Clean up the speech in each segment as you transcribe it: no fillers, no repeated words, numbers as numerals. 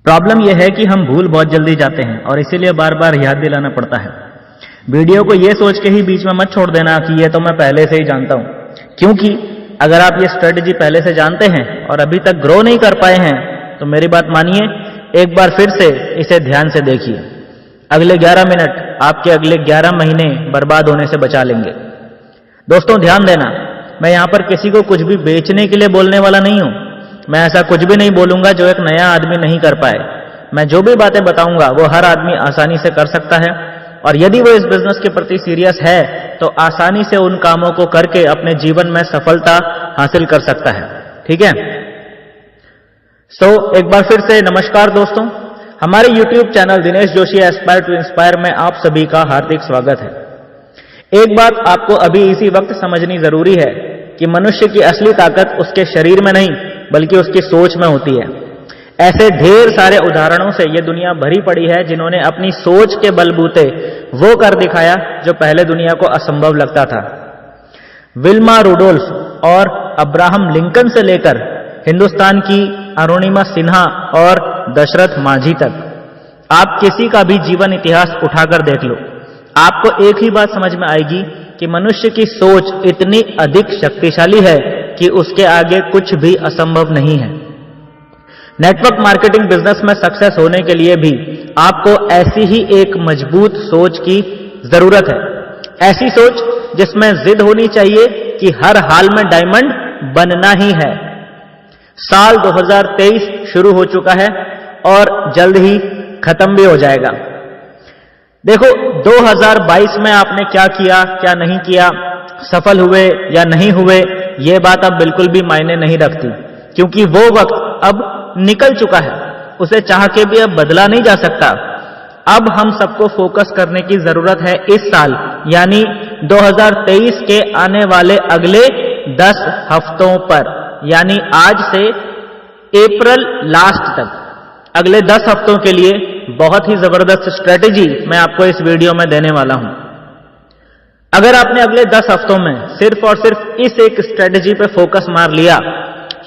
Problem यह है कि हम भूल बहुत जल्दी जाते हैं और इसीलिए बार बार याद दिलाना पड़ता है। वीडियो को यह सोच के ही बीच में मत छोड़ देना कि यह तो मैं पहले से ही जानता हूं, क्योंकि अगर आप ये स्ट्रेटजी पहले से जानते हैं और अभी तक ग्रो नहीं कर पाए हैं तो मेरी बात मानिए, एक बार फिर से इसे ध्यान से देखिए। अगले 11 मिनट आपके अगले 11 महीने बर्बाद होने से बचा लेंगे। दोस्तों ध्यान देना, मैं यहां पर किसी को कुछ भी बेचने के लिए बोलने वाला नहीं हूं। मैं ऐसा कुछ भी नहीं बोलूंगा जो एक नया आदमी नहीं कर पाए। मैं जो भी बातें बताऊंगा वो हर आदमी आसानी से कर सकता है, और यदि वो इस बिजनेस के प्रति सीरियस है तो आसानी से उन कामों को करके अपने जीवन में सफलता हासिल कर सकता है। ठीक है? एक बार फिर से नमस्कार दोस्तों, हमारे YouTube channel Dinesh Joshi aspire to inspire में आप सभी का हार्दिक स्वागत है। एक बात आपको अभी इसी वक्त समझनी जरूरी है कि मनुष्य की असली ताकत उसके शरीर में नहीं बल्कि उसकी सोच में होती है। ऐसे ढेर सारे उदाहरणों से ये दुनिया भरी पड़ी है जिन्होंने अपनी सोच के बलबूते वो कर दिखाया जो पहले दुनिया को असंभव लगता था। विल्मा रुडोल्फ और अब्राहम लिंकन से लेकर हिंदुस्तान की अरुणिमा सिन्हा और दशरथ मांझी तक, आप किसी का भी जीवन इतिहास उठाकर देख लो, आपको एक ही बात समझ में आएगी कि मनुष्य की सोच इतनी अधिक शक्तिशाली है कि उसके आगे कुछ भी असंभव नहीं है। नेटवर्क मार्केटिंग बिजनेस में सक्सेस होने के लिए भी आपको ऐसी ही एक मजबूत सोच की जरूरत है। ऐसी सोच जिसमें जिद होनी चाहिए कि हर हाल में डायमंड बनना ही है। साल 2023 शुरू हो चुका है और जल्द ही खत्म भी हो जाएगा। देखो, 2022 में आपने क्या किया, क्या नहीं किया, सफल हुए या नहीं हुए, यह बात अब बिल्कुल भी मायने नहीं रखती, क्योंकि वो वक्त अब निकल चुका है। उसे चाह के भी अब बदला नहीं जा सकता। अब हम सबको फोकस करने की जरूरत है इस साल, यानी 2023 के आने वाले अगले 10 हफ्तों पर, यानी आज से अप्रैल लास्ट तक। अगले 10 हफ्तों के लिए बहुत ही जबरदस्त स्ट्रेटेजी मैं आपको इस वीडियो में देने वाला हूं। अगर आपने अगले 10 हफ्तों में सिर्फ और सिर्फ इस एक स्ट्रेटेजी पे फोकस मार लिया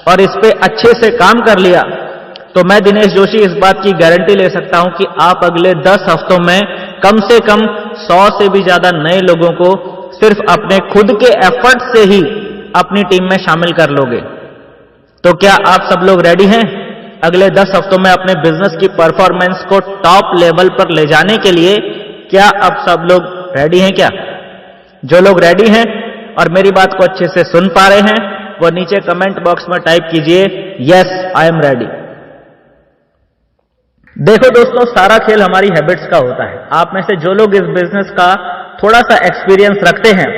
और इस पे अच्छे से काम कर लिया, तो मैं दिनेश जोशी इस बात की गारंटी ले सकता हूं कि आप अगले 10 हफ्तों में कम से कम 100 से भी ज्यादा नए लोगों को सिर्फ अपने खुद के एफर्ट से ही अपनी टीम में शामिल कर लोगे। तो क्या आप सब लोग रेडी हैं अगले 10 हफ्तों में अपने बिजनेस की परफॉर्मेंस को टॉप लेवल पर ले जाने के लिए? क्या आप सब लोग रेडी हैं क्या? जो लोग रेडी हैं और मेरी बात को अच्छे से सुन पा रहे हैं वो नीचे कमेंट बॉक्स में टाइप कीजिए, यस आई एम रेडी। देखो दोस्तों, सारा खेल हमारी हैबिट्स का होता है। आप में से जो लोग इस बिजनेस का थोड़ा सा एक्सपीरियंस रखते हैं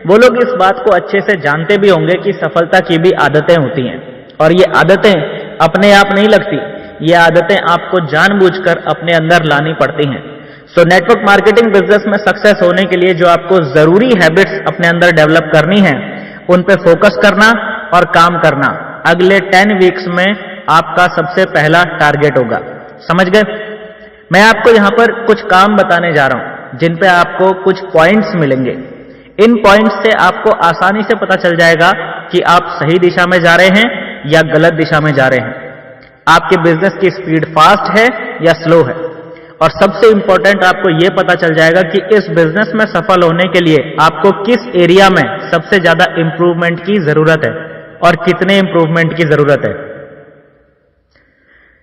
वो लोग इस बात को अच्छे से जानते भी होंगे कि सफलता की भी आदतें होती हैं, और ये आदतें अपने आप नहीं लगती। ये आदतें आपको जानबूझकर अपने अंदर लानी पड़ती हैं। नेटवर्क मार्केटिंग बिजनेस में सक्सेस होने के लिए जो आपको जरूरी हैबिट्स अपने अंदर डेवलप करनी है, उन पे फोकस करना और काम करना अगले 10 वीक्स में आपका सबसे पहला टारगेट होगा। समझ गए? मैं आपको यहां पर कुछ काम बताने जा रहा हूं जिन पे आपको कुछ पॉइंट्स मिलेंगे। इन पॉइंट्स से आपको आसानी से पता चल जाएगा कि आप सही दिशा में जा रहे हैं या गलत दिशा में जा रहे हैं। आपके बिजनेस की स्पीड फास्ट है या स्लो है, और सबसे इंपॉर्टेंट आपको यह पता चल जाएगा कि इस बिजनेस में सफल होने के लिए आपको किस एरिया में सबसे ज्यादा इंप्रूवमेंट की जरूरत है और कितने इंप्रूवमेंट की जरूरत है।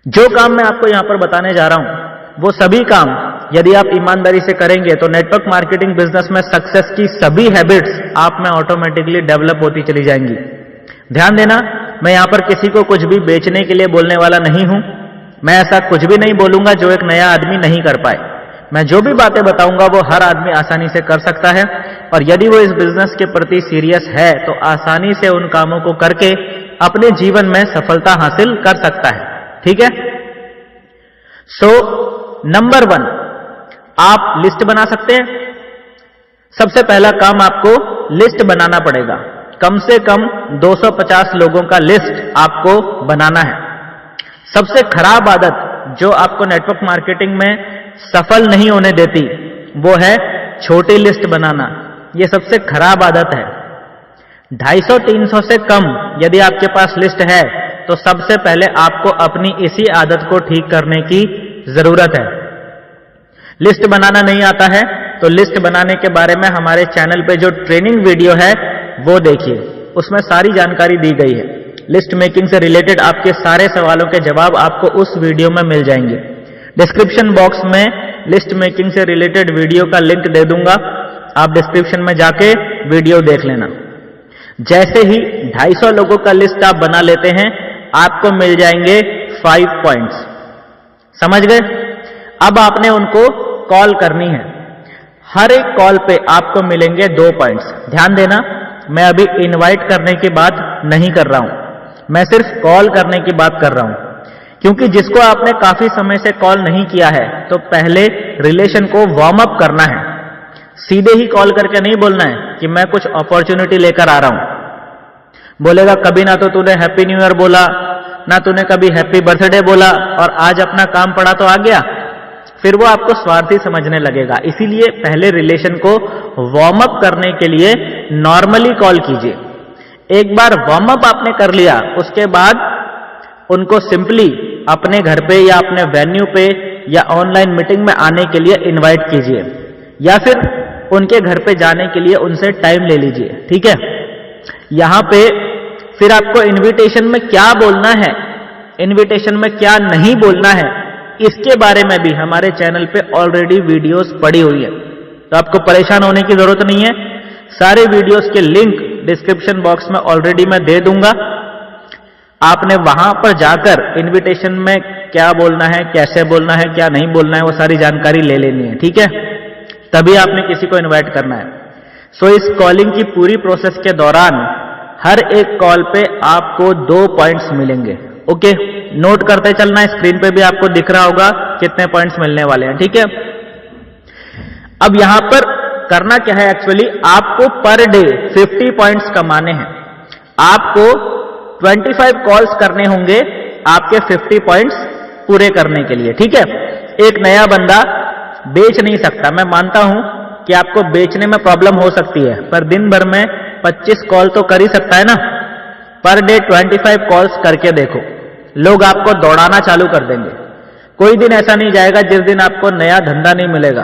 जो काम मैं आपको यहां पर बताने जा रहा हूं वो सभी काम यदि आप ईमानदारी से करेंगे तो नेटवर्क मार्केटिंग बिजनेस में सक्सेस की सभी हैबिट्स आप में ऑटोमेटिकली डेवलप होती चली जाएंगी। ध्यान देना, मैं यहां पर किसी को कुछ भी बेचने के लिए बोलने वाला नहीं हूं। मैं ऐसा कुछ भी नहीं बोलूंगा जो एक नया आदमी नहीं कर पाए। मैं जो भी बातें बताऊंगा वो हर आदमी आसानी से कर सकता है, और यदि वो इस बिजनेस के प्रति सीरियस है तो आसानी से उन कामों को करके अपने जीवन में सफलता हासिल कर सकता है। ठीक है? नंबर 1, आप लिस्ट बना सकते हैं। सबसे पहला काम आपको लिस्ट बनाना पड़ेगा। कम से कम 250 लोगों का लिस्ट आपको बनाना है। सबसे खराब आदत जो आपको नेटवर्क मार्केटिंग में सफल नहीं होने देती वो है छोटी लिस्ट बनाना। ये सबसे खराब आदत है। 250-300 से कम यदि आपके पास लिस्ट है तो सबसे पहले आपको अपनी इसी आदत को ठीक करने की जरूरत है। लिस्ट बनाना नहीं आता है तो लिस्ट बनाने के बारे में हमारे चैनल पे जो ट्रेनिंग वीडियो है वो देखिए, उसमें सारी जानकारी दी गई है। लिस्ट मेकिंग से रिलेटेड आपके सारे सवालों के जवाब आपको उस वीडियो में मिल जाएंगे। डिस्क्रिप्शन बॉक्स में लिस्ट मेकिंग से रिलेटेड वीडियो का लिंक दे दूंगा, आप डिस्क्रिप्शन में जाके वीडियो देख लेना। जैसे ही 250 लोगों का लिस्ट आप बना लेते हैं, आपको मिल जाएंगे 5 पॉइंट्स। समझ गए? अब आपने उनको कॉल करनी है। हर एक कॉल पे आपको मिलेंगे 2 पॉइंट्स। ध्यान देना, मैं अभी इनवाइट करने की बात नहीं कर रहा हूं, मैं सिर्फ कॉल करने की बात कर रहा हूं। क्योंकि जिसको आपने काफी समय से कॉल नहीं किया है, तो पहले रिलेशन को वार्म अप करना है। सीधे ही कॉल करके नहीं बोलना है कि मैं कुछ अपॉर्चुनिटी लेकर आ रहा हूं। बोलेगा कभी ना तो तूने हैप्पी न्यू ईयर बोला, ना तूने कभी हैप्पी बर्थडे बोला, और आज अपना काम पड़ा तो आ गया। फिर वो आपको स्वार्थी समझने लगेगा। इसीलिए पहले रिलेशन को वार्म अप करने के लिए नॉर्मली कॉल कीजिए। एक बार वार्म अप आपने कर लिया, उसके बाद उनको सिंपली अपने घर पे या अपने वेन्यू पे या ऑनलाइन मीटिंग में आने के लिए इनवाइट कीजिए, या फिर उनके घर पे जाने के लिए उनसे टाइम ले लीजिए। ठीक है? यहां पे फिर आपको इनविटेशन में क्या बोलना है, इनविटेशन में क्या नहीं बोलना है, इसके बारे में भी हमारे चैनल पे ऑलरेडी वीडियोस पड़ी हुई है, तो आपको परेशान होने की जरूरत नहीं है। सारे वीडियोस के लिंक डिस्क्रिप्शन बॉक्स में ऑलरेडी मैं दे दूंगा। आपने वहां पर जाकर इनविटेशन में क्या बोलना है, कैसे बोलना है, क्या नहीं बोलना है, वो सारी जानकारी ले लेनी है। ठीक है? तभी आपने किसी को इनवाइट करना है। सो इस कॉलिंग की पूरी प्रोसेस के दौरान हर एक कॉल पे आपको 2 पॉइंट्स मिलेंगे। ओके, नोट करते चलना, स्क्रीन पे भी आपको दिख रहा होगा कितने पॉइंट्स मिलने वाले हैं। ठीक है? अब यहां पर करना क्या है, एक्चुअली आपको पर डे 50 पॉइंट्स कमाने हैं। आपको 25 कॉल्स करने होंगे आपके 50 पॉइंट्स पूरे करने के लिए। ठीक है? एक नया बंदा बेच नहीं सकता। मैं मानता हूं कि आपको बेचने में प्रॉब्लम हो सकती है, पर दिन भर में 25 कॉल तो कर ही सकता है ना। पर डे 25 कॉल्स करके देखो, लोग आपको दौड़ाना चालू कर देंगे। कोई दिन ऐसा नहीं जाएगा जिस दिन आपको नया धंधा नहीं मिलेगा,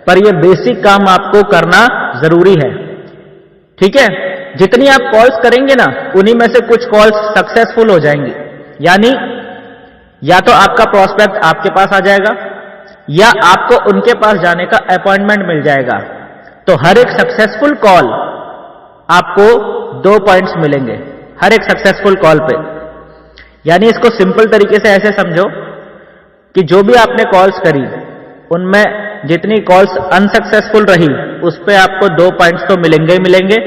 पर यह बेसिक काम आपको करना जरूरी है। ठीक है? जितनी आप कॉल्स करेंगे ना, उन्हीं में से कुछ कॉल्स सक्सेसफुल हो जाएंगी। यानी या तो आपका प्रोस्पेक्ट आपके पास आ जाएगा, या आपको उनके पास जाने का अपॉइंटमेंट मिल जाएगा। तो हर एक सक्सेसफुल कॉल आपको 2 पॉइंट्स मिलेंगे, हर एक सक्सेसफुल कॉल पे। यानी इसको सिंपल तरीके से ऐसे समझो कि जो भी आपने कॉल्स करी, उनमें जितनी कॉल्स अनसक्सेसफुल रही, उस पे आपको 2 पॉइंट्स तो मिलेंगे ही मिलेंगे,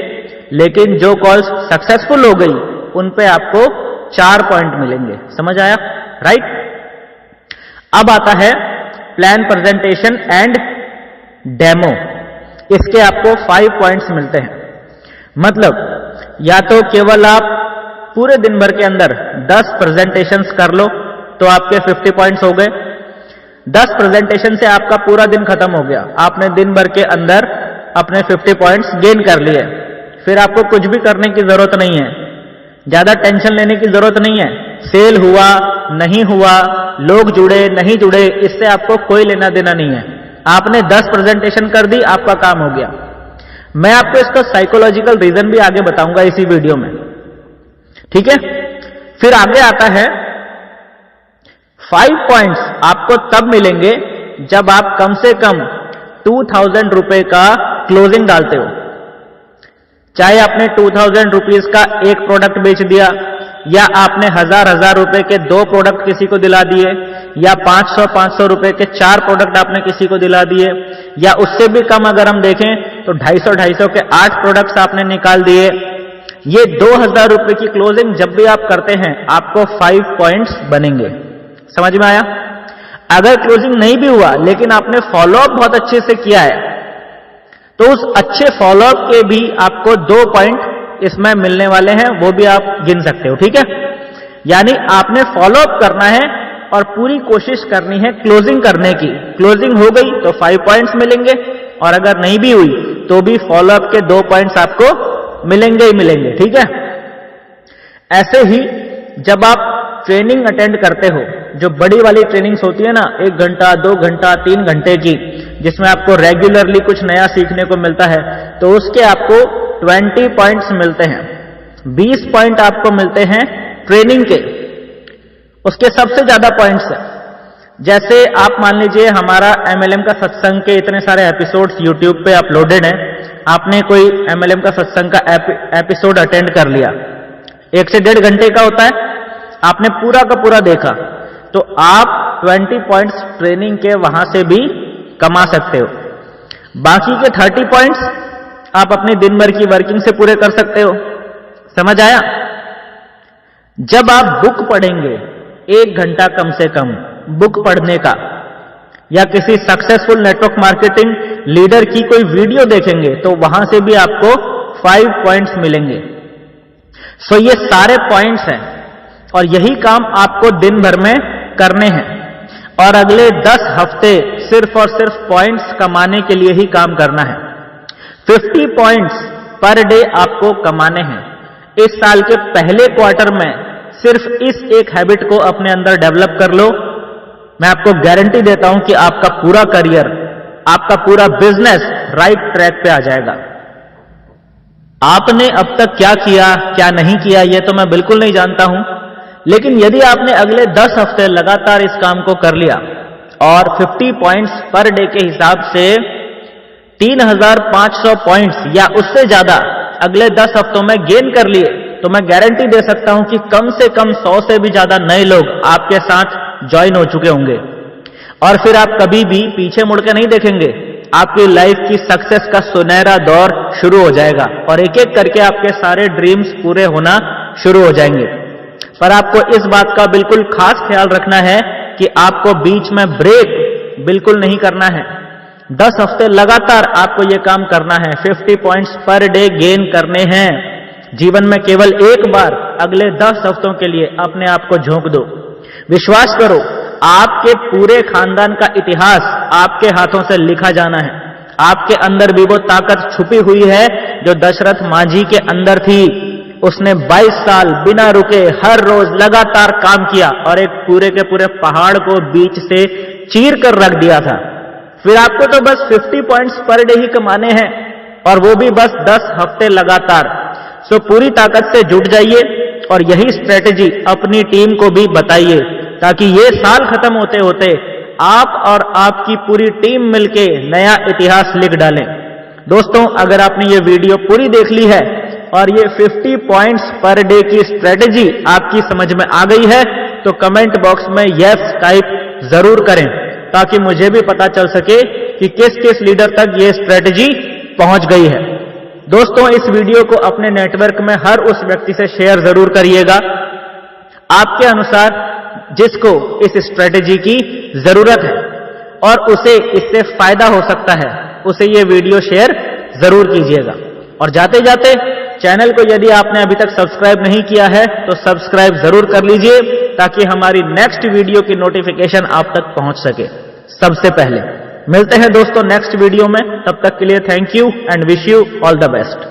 लेकिन जो कॉल्स सक्सेसफुल हो गई, उन पे आपको 4 पॉइंट मिलेंगे। समझ आया? राइट? अब आता है प्लान, प्रेजेंटेशन एंड डेमो। इसके आपको 5 पॉइंट्स मिलते हैं। मतलब या तो केवल आप पूरे दिन भर के अंदर 10 प्रेजेंटेशंस कर लो तो आपके 50 पॉइंट्स हो गए। 10 प्रेजेंटेशन से आपका पूरा दिन खत्म हो गया, आपने दिन भर के अंदर अपने 50 पॉइंट्स गेन कर लिए। फिर आपको कुछ भी करने की जरूरत नहीं है, ज्यादा टेंशन लेने की जरूरत नहीं है। सेल हुआ नहीं हुआ, लोग जुड़े नहीं जुड़े, इससे आपको कोई लेना देना नहीं है। आपने 10 प्रेजेंटेशन कर दी, आपका काम हो गया। मैं आपको इसका साइकोलॉजिकल रीजन भी आगे बताऊंगा इसी वीडियो में। ठीक है? फिर आगे आता है 5 पॉइंट्स आपको तब मिलेंगे जब आप कम से कम 2000 रुपए का क्लोजिंग डालते हो। चाहे आपने 2000 रुपीज का एक प्रोडक्ट बेच दिया, या आपने 1000 रुपए के 2 प्रोडक्ट किसी को दिला दिए, या 500 रुपए के 4 प्रोडक्ट आपने किसी को दिला दिए, या उससे भी कम अगर हम देखें तो 250 के 8 प्रोडक्ट्स आपने निकाल दिए। ये 2000 रुपए की क्लोजिंग जब भी आप करते हैं, आपको 5 पॉइंट्स बनेंगे। समझ में आया? अगर क्लोजिंग नहीं भी हुआ, लेकिन आपने फॉलोअप बहुत अच्छे से किया है, तो उस अच्छे फॉलोअप के भी आपको 2 पॉइंट इसमें मिलने वाले हैं, वो भी आप गिन सकते हो। ठीक है? यानी आपने फॉलोअप करना है और पूरी कोशिश करनी है क्लोजिंग करने की। क्लोजिंग हो गई तो 5 पॉइंट्स मिलेंगे, और अगर नहीं भी हुई तो भी फॉलोअप के 2 पॉइंट्स आपको मिलेंगे ही मिलेंगे। ठीक है? ऐसे ही जब आप ट्रेनिंग अटेंड करते हो, जो बड़ी वाली ट्रेनिंग्स होती है ना, 1 घंटा 2 घंटा 3 घंटे की, जिसमें आपको रेगुलरली कुछ नया सीखने को मिलता है, तो उसके आपको 20 पॉइंट्स मिलते हैं। 20 पॉइंट आपको मिलते हैं ट्रेनिंग के, उसके सबसे ज्यादा पॉइंट्स है। जैसे आप मान लीजिए हमारा MLM का सत्संग के इतने सारे एपिसोड्स YouTube पे अपलोडेड हैं, आपने कोई MLM का सत्संग का एपिसोड अटेंड कर लिया, 1 से 1.5 घंटे का होता है, आपने पूरा का पूरा देखा, तो आप 20 पॉइंट्स ट्रेनिंग के वहां से भी कमा सकते हो। बाकी के 30 पॉइंट्स आप अपनी दिन भर की वर्किंग से पूरे कर सकते हो। समझ आया? जब आप बुक पढ़ेंगे 1 घंटा कम से कम बुक पढ़ने का, या किसी सक्सेसफुल नेटवर्क मार्केटिंग लीडर की कोई वीडियो देखेंगे, तो वहां से भी आपको 5 पॉइंट्स मिलेंगे। सो ये सारे पॉइंट्स हैं और यही काम आपको दिन भर में करने हैं, और अगले 10 हफ्ते सिर्फ और सिर्फ पॉइंट्स कमाने के लिए ही काम करना है। 50 पॉइंट्स पर डे आपको कमाने हैं। इस साल के पहले क्वार्टर में सिर्फ इस एक हैबिट को अपने अंदर डेवलप कर लो, मैं आपको गारंटी देता हूं कि आपका पूरा करियर, आपका पूरा बिजनेस राइट ट्रैक पे आ जाएगा। आपने अब तक क्या किया क्या नहीं किया ये तो मैं बिल्कुल नहीं जानता हूं, लेकिन यदि आपने अगले 10 हफ्ते लगातार इस काम को कर लिया और 50 पॉइंट्स पर डे के हिसाब से 3500 पॉइंट्स या उससे ज्यादा अगले 10 हफ्तों में गेन कर लिए, तो मैं गारंटी दे सकता हूं कि कम से कम 100 से भी ज्यादा नए लोग आपके साथ ज्वाइन हो चुके होंगे, और फिर आप कभी भी पीछे मुड़ के नहीं देखेंगे। आपकी लाइफ की सक्सेस का सुनहरा दौर शुरू हो जाएगा और एक एक करके आपके सारे ड्रीम्स पूरे होना शुरू हो जाएंगे। पर आपको इस बात का बिल्कुल खास ख्याल रखना है कि आपको बीच में ब्रेक बिल्कुल नहीं करना है। 10 हफ्ते लगातार आपको यह काम करना है, 50 पॉइंट्स पर डे गेन करने हैं। जीवन में केवल एक बार अगले 10 हफ्तों के लिए अपने आप को झोंक दो। विश्वास करो, आपके पूरे खानदान का इतिहास आपके हाथों से लिखा जाना है। आपके अंदर भी वो ताकत छुपी हुई है जो दशरथ मांझी के अंदर थी। उसने 22 साल बिना रुके हर रोज लगातार काम किया और एक पूरे के पूरे पहाड़ को बीच से चीर कर रख दिया था। फिर आपको तो बस 50 पॉइंट्स पर डे ही कमाने हैं, और वो भी बस 10 हफ्ते लगातार। सो पूरी ताकत से जुट जाइए और यही स्ट्रेटेजी अपनी टीम को भी बताइए, ताकि ये साल खत्म होते होते आप और आपकी पूरी टीम मिलके नया इतिहास लिख डालें। दोस्तों, अगर आपने ये वीडियो पूरी देख ली है और ये 50 पॉइंट्स पर डे की स्ट्रेटेजी आपकी समझ में आ गई है, तो कमेंट बॉक्स में यस टाइप जरूर करें, ताकि मुझे भी पता चल सके कि किस किस लीडर तक ये स्ट्रेटेजी पहुंच गई है। दोस्तों, इस वीडियो को अपने नेटवर्क में हर उस व्यक्ति से शेयर जरूर करिएगा आपके अनुसार जिसको इस स्ट्रेटेजी की जरूरत है और उसे इससे फायदा हो सकता है, उसे ये वीडियो शेयर जरूर कीजिएगा। और जाते जाते चैनल को यदि आपने अभी तक सब्सक्राइब नहीं किया है तो सब्सक्राइब जरूर कर लीजिए, ताकि हमारी नेक्स्ट वीडियो की नोटिफिकेशन आप तक पहुंच सके सबसे पहले। मिलते हैं दोस्तों नेक्स्ट वीडियो में, तब तक के लिए thank you and wish you all the best.